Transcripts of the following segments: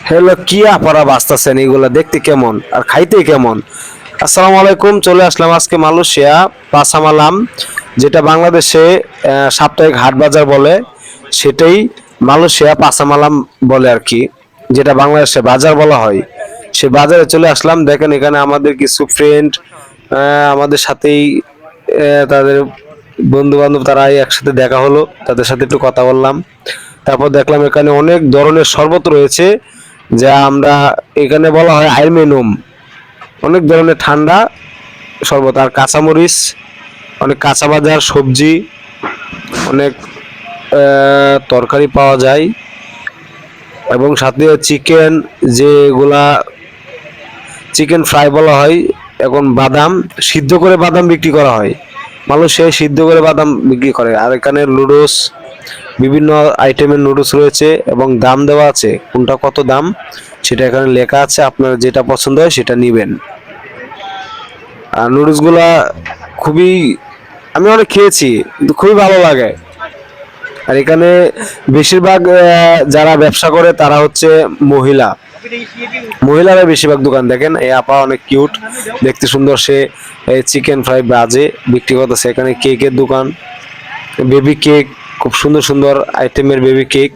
Hello, কি আপনারা বাঁচতেছেন? এগুলা দেখতে কেমন আর খাইতে কেমন? আসসালামু আলাইকুম। চলে আসলাম আজকে মালয়েশিয়া পাসামালাম, যেটা বাংলাদেশে সাপ্তাহিক হাট বাজার বলে, সেটাই মালয়েশিয়া পাসামালাম বলে আর কি, যেটা বাংলাদেশে বাজার বলা হয়। সে বাজারে চলে আসলাম। দেখেন এখানে আমাদের কিছু ফ্রেন্ড আমাদের সাথেই, তাদের বন্ধু বান্ধব, তারাই একসাথে দেখা হলো, তাদের সাথে একটু কথা বললাম। তারপর দেখলাম এখানে অনেক ধরনের শরবত রয়েছে, যা আমরা এখানে বলা হয় আইরমেনুম। অনেক ধরনের ঠান্ডা শরবত আর কাঁচামরিচ, অনেক কাঁচা বাজার সবজি, অনেক তরকারি পাওয়া যায়, এবং সাথে চিকেন, যেগুলা চিকেন ফ্রাই বলা হয়। এখন বাদাম সিদ্ধ করে বাদাম বিক্রি করা হয়, মালয়েশিয়ায় সিদ্ধ করে বাদাম বিক্রি করে। আর এখানে নুডলস, বিভিন্ন আইটেমের নুডলস রয়েছে এবং দাম দেওয়া আছে, কোনটা কত দাম সেটা এখানে লেখা আছে। আপনার যেটা পছন্দ হয় সেটা নিবেন। আর নুডলস গুলা খুবই, আমি অনেক খেয়েছি কিন্তু খুবই ভালো লাগে। আর এখানে বেশিরভাগ যারা ব্যবসা করে তারা হচ্ছে মহিলা, মহিলারা বেশিরভাগ দোকান। দেখেন এই আপা অনেক কিউট, দেখতে সুন্দর। সে চিকেন ফ্রাই বাজে বিক্রি করতেছে। এখানে কেকের দোকান, বেবি কেক, খুব সুন্দর সুন্দর আইটেমের বেবি কেক।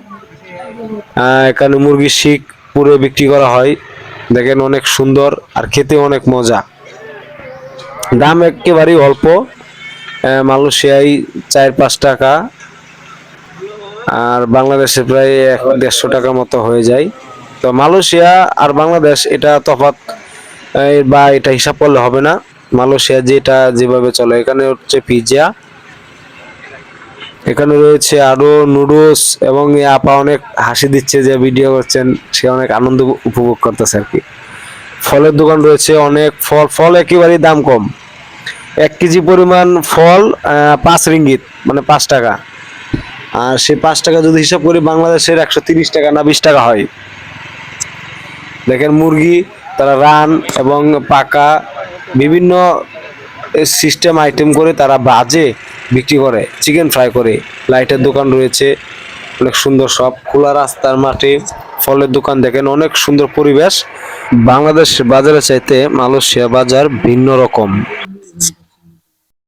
এখানে মুরগির শিক পুরো বিক্রি করা হয়। দেখেন অনেক সুন্দর আর খেতে অনেক মজা। দাম একেবারেই অল্প, মালয়েশিয়ায় 4-5 টাকা, আর বাংলাদেশে প্রায় 150 টাকার মতো হয়ে যায়। তো মালয়েশিয়া আর বাংলাদেশ এটা তফাৎ, বা এটা হিসাব করলে হবে না। মালয়েশিয়া যেটা যেভাবে চলে, এখানে হচ্ছে পিৎজা, এখানে রয়েছে আরো নুডলস, এবং আপা অনেক হাসি দিচ্ছে, যে ভিডিও করছেন সে অনেক আনন্দ উপভোগ করতেছে আর কি। ফলের দোকান রয়েছে, অনেক ফল, ফল একেবারেই দাম কম। 1 কেজি পরিমাণ ফল 5 রিঙ্গিত, মানে 5 টাকা। আর সে 5 টাকা যদি হিসাব করি, বাংলাদেশের 130 টাকা না 20 টাকা হয়। দেখেন মুরগি, তারা রান এবং পাকা বিভিন্ন সিস্টেম আইটেম করে তারা বাজে বিক্রি করে, চিকেন ফ্রাই করে। লাইটের দোকান রয়েছে, অনেক সুন্দর, সব খোলা রাস্তার মাঠে ফলের দোকান। দেখেন অনেক সুন্দর পরিবেশ। বাংলাদেশ বাজারের চাইতে মালয়েশিয়া বাজার ভিন্ন রকম।